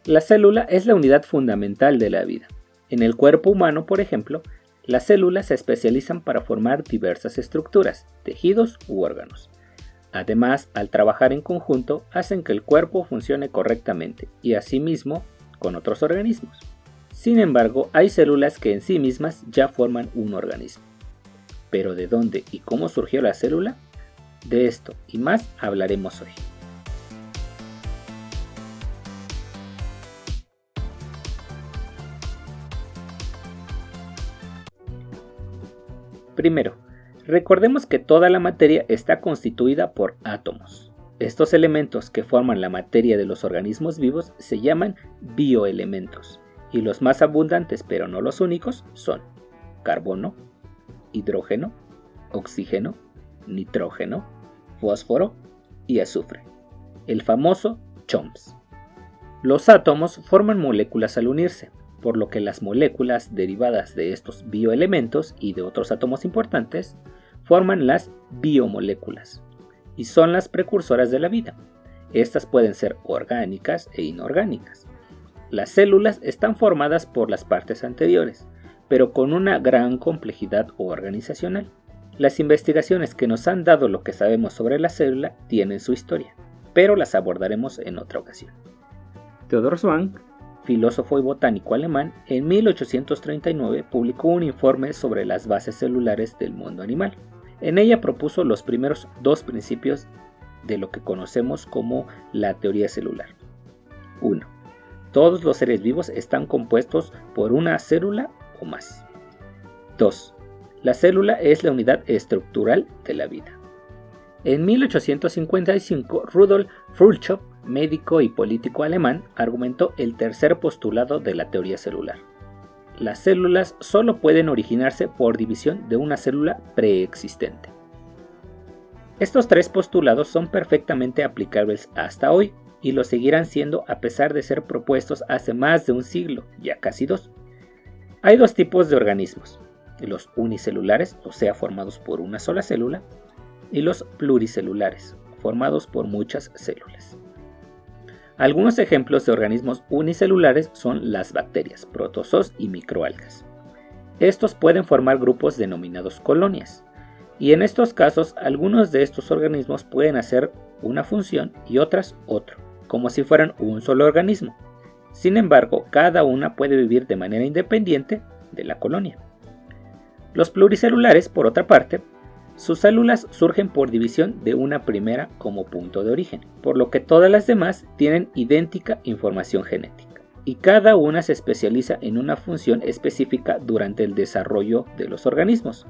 La célula es la unidad fundamental de la vida. En el cuerpo humano, por ejemplo, las células se especializan para formar diversas estructuras, tejidos u órganos. Además, al trabajar en conjunto, hacen que el cuerpo funcione correctamente y asimismo con otros organismos. Sin embargo, hay células que en sí mismas ya forman un organismo. ¿Pero de dónde y cómo surgió la célula? De esto y más hablaremos hoy. Primero, recordemos que toda la materia está constituida por átomos. Estos elementos que forman la materia de los organismos vivos se llaman bioelementos, y los más abundantes, pero no los únicos, son carbono, hidrógeno, oxígeno, nitrógeno, fósforo y azufre, el famoso CHOMS. Los átomos forman moléculas al unirse, por lo que las moléculas derivadas de estos bioelementos y de otros átomos importantes forman las biomoléculas y son las precursoras de la vida. Estas pueden ser orgánicas e inorgánicas. Las células están formadas por las partes anteriores, pero con una gran complejidad organizacional. Las investigaciones que nos han dado lo que sabemos sobre la célula tienen su historia, pero las abordaremos en otra ocasión. Theodor Schwann, filósofo y botánico alemán, en 1839 publicó un informe sobre las bases celulares del mundo animal. En ella propuso los primeros dos principios de lo que conocemos como la teoría celular. 1. Todos los seres vivos están compuestos por una célula o más. 2. La célula es la unidad estructural de la vida. En 1855, Rudolf Virchow, médico y político alemán, argumentó el tercer postulado de la teoría celular. Las células solo pueden originarse por división de una célula preexistente. Estos tres postulados son perfectamente aplicables hasta hoy y lo seguirán siendo a pesar de ser propuestos hace más de un siglo, ya casi dos. Hay dos tipos de organismos, los unicelulares, o sea, formados por una sola célula, y los pluricelulares, formados por muchas células. Algunos ejemplos de organismos unicelulares son las bacterias, protozoos y microalgas. Estos pueden formar grupos denominados colonias, y en estos casos algunos de estos organismos pueden hacer una función y otras otro, como si fueran un solo organismo. Sin embargo, cada una puede vivir de manera independiente de la colonia. Los pluricelulares, por otra parte, sus células surgen por división de una primera como punto de origen, por lo que todas las demás tienen idéntica información genética, y cada una se especializa en una función específica durante el desarrollo de los organismos,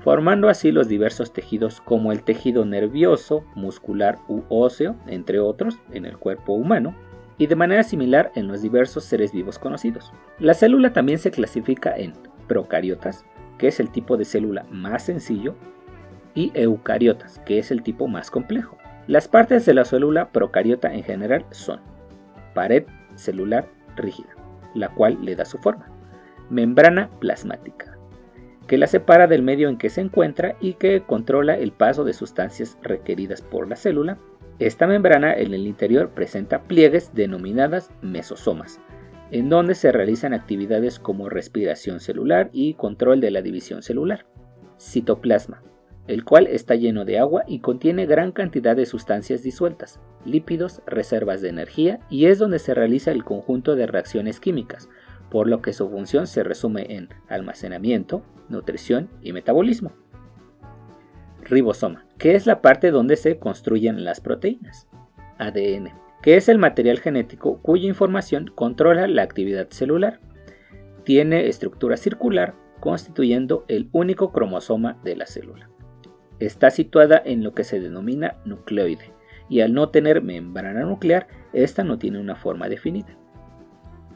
formando así los diversos tejidos como el tejido nervioso, muscular u óseo, entre otros, en el cuerpo humano, y de manera similar en los diversos seres vivos conocidos. La célula también se clasifica en procariotas, que es el tipo de célula más sencillo, y eucariotas, que es el tipo más complejo. Las partes de la célula procariota en general son pared celular rígida, la cual le da su forma, membrana plasmática, que la separa del medio en que se encuentra y que controla el paso de sustancias requeridas por la célula. Esta membrana en el interior presenta pliegues denominadas mesosomas, en donde se realizan actividades como respiración celular y control de la división celular. Citoplasma, el cual está lleno de agua y contiene gran cantidad de sustancias disueltas, lípidos, reservas de energía, y es donde se realiza el conjunto de reacciones químicas, por lo que su función se resume en almacenamiento, nutrición y metabolismo. Ribosoma, que es la parte donde se construyen las proteínas. ADN, que es el material genético cuya información controla la actividad celular. Tiene estructura circular, constituyendo el único cromosoma de la célula. Está situada en lo que se denomina nucleoide, y al no tener membrana nuclear, esta no tiene una forma definida.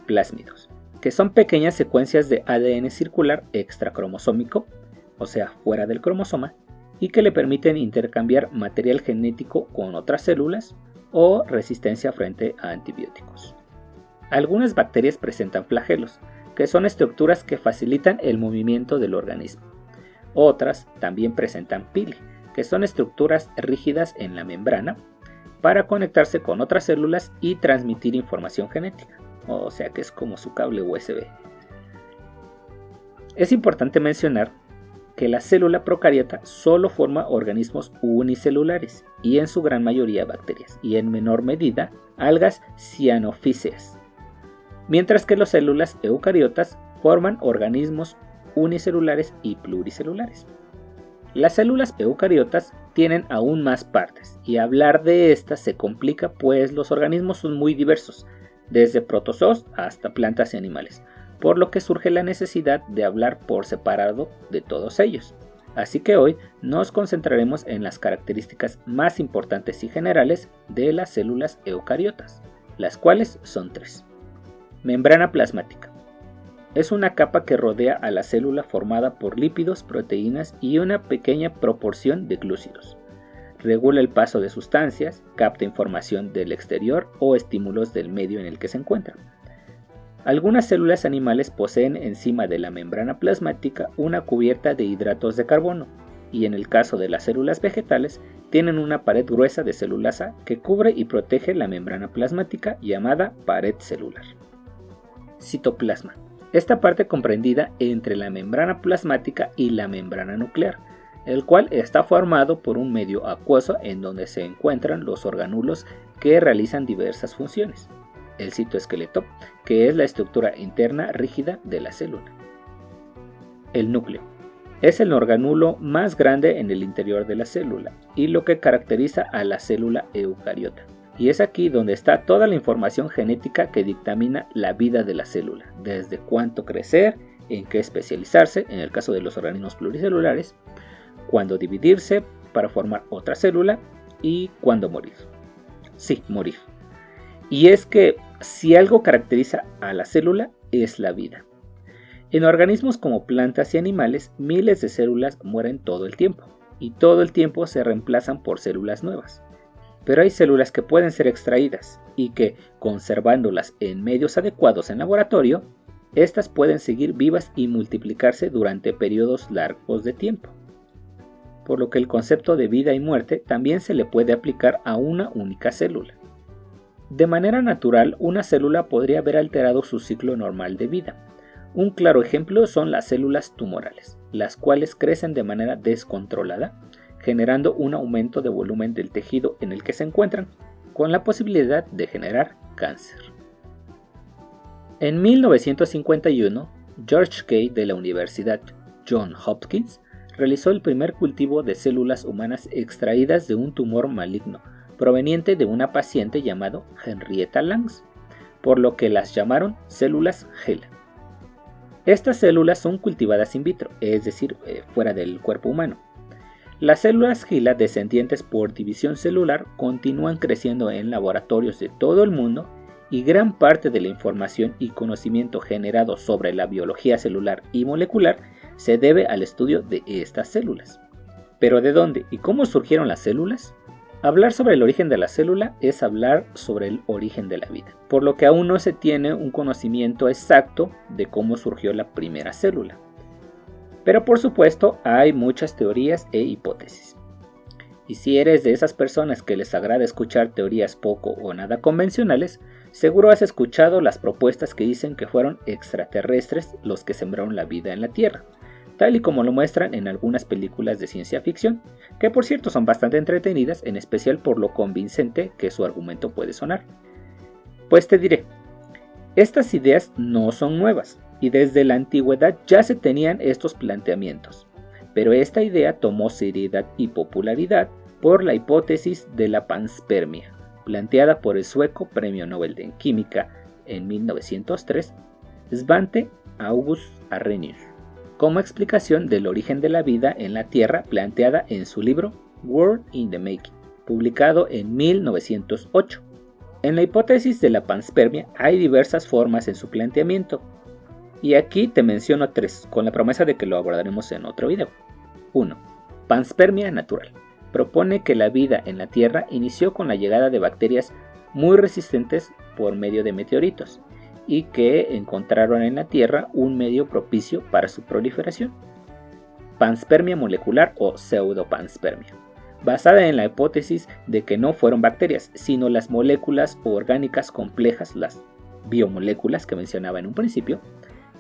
Plásmidos, que son pequeñas secuencias de ADN circular extracromosómico, o sea, fuera del cromosoma, y que le permiten intercambiar material genético con otras células o resistencia frente a antibióticos. Algunas bacterias presentan flagelos, que son estructuras que facilitan el movimiento del organismo. Otras también presentan pili, que son estructuras rígidas en la membrana para conectarse con otras células y transmitir información genética. o sea que es como su cable USB. Es importante mencionar que la célula procariota solo forma organismos unicelulares y en su gran mayoría bacterias y en menor medida algas cianofíceas, mientras que las células eucariotas forman organismos unicelulares y pluricelulares. Las células eucariotas tienen aún más partes y hablar de estas se complica pues los organismos son muy diversos, desde protozoos hasta plantas y animales, por lo que surge la necesidad de hablar por separado de todos ellos. Así que hoy nos concentraremos en las características más importantes y generales de las células eucariotas, las cuales son 3. Membrana plasmática. Es una capa que rodea a la célula formada por lípidos, proteínas y una pequeña proporción de glúcidos. Regula el paso de sustancias, capta información del exterior o estímulos del medio en el que se encuentran. Algunas células animales poseen encima de la membrana plasmática una cubierta de hidratos de carbono y en el caso de las células vegetales tienen una pared gruesa de celulasa que cubre y protege la membrana plasmática llamada pared celular. Citoplasma. Esta parte comprendida entre la membrana plasmática y la membrana nuclear, el cual está formado por un medio acuoso en donde se encuentran los orgánulos que realizan diversas funciones. El citoesqueleto, que es la estructura interna rígida de la célula. El núcleo. Es el organulo más grande en el interior de la célula y lo que caracteriza a la célula eucariota. Y es aquí donde está toda la información genética que dictamina la vida de la célula, desde cuánto crecer, en qué especializarse, en el caso de los organismos pluricelulares, cuándo dividirse para formar otra célula y cuándo morir. Sí, morir. Y es que si algo caracteriza a la célula es la vida. En organismos como plantas y animales, miles de células mueren todo el tiempo, y todo el tiempo se reemplazan por células nuevas. Pero hay células que pueden ser extraídas y que, conservándolas en medios adecuados en laboratorio, estas pueden seguir vivas y multiplicarse durante periodos largos de tiempo. Por lo que el concepto de vida y muerte también se le puede aplicar a una única célula. De manera natural, una célula podría haber alterado su ciclo normal de vida. Un claro ejemplo son las células tumorales, las cuales crecen de manera descontrolada, generando un aumento de volumen del tejido en el que se encuentran, con la posibilidad de generar cáncer. En 1951, George Kay de la Universidad Johns Hopkins realizó el primer cultivo de células humanas extraídas de un tumor maligno proveniente de una paciente llamada Henrietta Lacks, por lo que las llamaron células HeLa. Estas células son cultivadas in vitro, es decir, fuera del cuerpo humano. Las células HeLa descendientes por división celular continúan creciendo en laboratorios de todo el mundo y gran parte de la información y conocimiento generado sobre la biología celular y molecular se debe al estudio de estas células. ¿Pero de dónde y cómo surgieron las células? Hablar sobre el origen de la célula es hablar sobre el origen de la vida, por lo que aún no se tiene un conocimiento exacto de cómo surgió la primera célula. Pero por supuesto hay muchas teorías e hipótesis. Y si eres de esas personas que les agrada escuchar teorías poco o nada convencionales, seguro has escuchado las propuestas que dicen que fueron extraterrestres los que sembraron la vida en la Tierra, tal y como lo muestran en algunas películas de ciencia ficción, que por cierto son bastante entretenidas, en especial por lo convincente que su argumento puede sonar. Pues te diré, estas ideas no son nuevas, y desde la antigüedad ya se tenían estos planteamientos, pero esta idea tomó seriedad y popularidad por la hipótesis de la panspermia, planteada por el sueco Premio Nobel de Química en 1903, Svante August Arrhenius, como explicación del origen de la vida en la Tierra planteada en su libro World in the Making, publicado en 1908. En la hipótesis de la panspermia hay diversas formas en su planteamiento, y aquí te menciono 3, con la promesa de que lo abordaremos en otro video. 1. Panspermia natural. Propone que la vida en la Tierra inició con la llegada de bacterias muy resistentes por medio de meteoritos, y que encontraron en la Tierra un medio propicio para su proliferación. Panspermia molecular o pseudopanspermia, basada en la hipótesis de que no fueron bacterias, sino las moléculas orgánicas complejas las biomoléculas que mencionaba en un principio,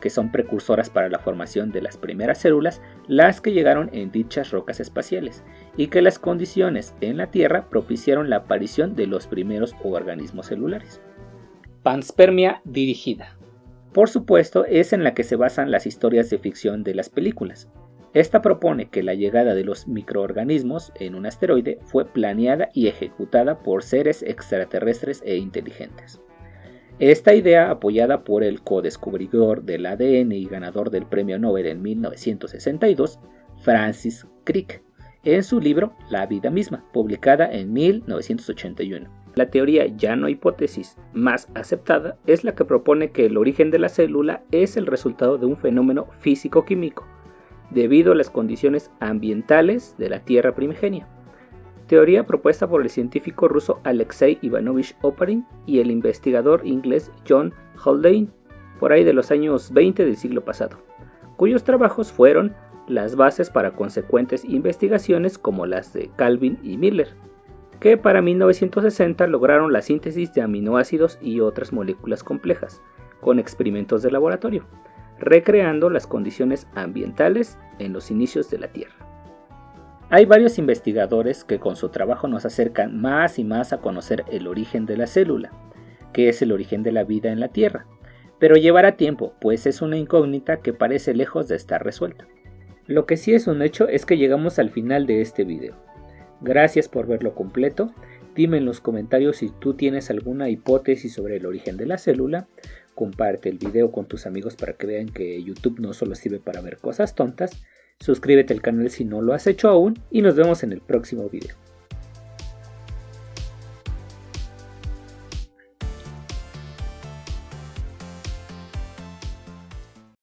que son precursoras para la formación de las primeras células, las que llegaron en dichas rocas espaciales, y que las condiciones en la Tierra propiciaron la aparición de los primeros organismos celulares. Panspermia dirigida. Por supuesto, es en la que se basan las historias de ficción de las películas. Esta propone que la llegada de los microorganismos en un asteroide fue planeada y ejecutada por seres extraterrestres e inteligentes. Esta idea, apoyada por el codescubridor del ADN y ganador del Premio Nobel en 1962, Francis Crick, en su libro La vida misma, publicada en 1981. La teoría ya no hipótesis más aceptada es la que propone que el origen de la célula es el resultado de un fenómeno físico-químico, debido a las condiciones ambientales de la Tierra primigenia. Teoría propuesta por el científico ruso Alexei Ivanovich Oparin y el investigador inglés John Haldane, por ahí de los años 20 del siglo pasado, cuyos trabajos fueron las bases para consecuentes investigaciones como las de Calvin y Miller, que para 1960 lograron la síntesis de aminoácidos y otras moléculas complejas, con experimentos de laboratorio, recreando las condiciones ambientales en los inicios de la Tierra. Hay varios investigadores que con su trabajo nos acercan más y más a conocer el origen de la célula, que es el origen de la vida en la Tierra, pero llevará tiempo, pues es una incógnita que parece lejos de estar resuelta. Lo que sí es un hecho es que llegamos al final de este video. Gracias por verlo completo. Dime en los comentarios si tú tienes alguna hipótesis sobre el origen de la célula. Comparte el video con tus amigos para que vean que YouTube no solo sirve para ver cosas tontas. Suscríbete al canal si no lo has hecho aún y nos vemos en el próximo video.